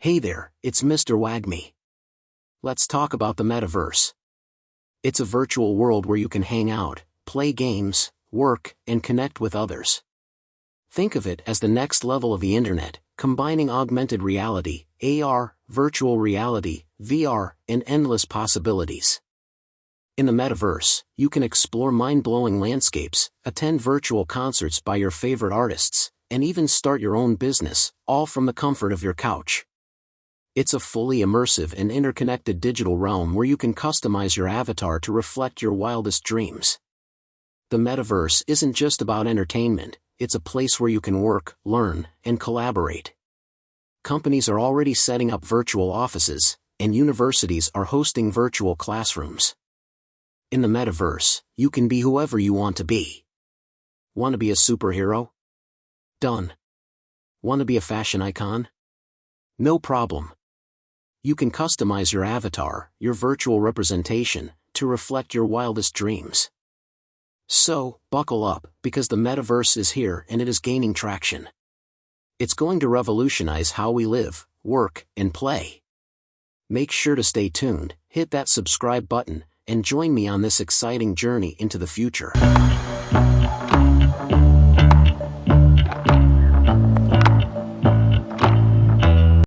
Hey there, it's Mr. Wagme. Let's talk about the metaverse. It's a virtual world where you can hang out, play games, work, and connect with others. Think of it as the next level of the internet, combining augmented reality, AR, virtual reality, VR, and endless possibilities. In the metaverse, you can explore mind-blowing landscapes, attend virtual concerts by your favorite artists, and even start your own business, all from the comfort of your couch. It's a fully immersive and interconnected digital realm where you can customize your avatar to reflect your wildest dreams. The metaverse isn't just about entertainment, it's a place where you can work, learn, and collaborate. Companies are already setting up virtual offices, and universities are hosting virtual classrooms. In the metaverse, you can be whoever you want to be. Want to be a superhero? Done. Want to be a fashion icon? No problem. You can customize your avatar, your virtual representation, to reflect your wildest dreams. So, buckle up, because the metaverse is here and it is gaining traction. It's going to revolutionize how we live, work, and play. Make sure to stay tuned, hit that subscribe button, and join me on this exciting journey into the future.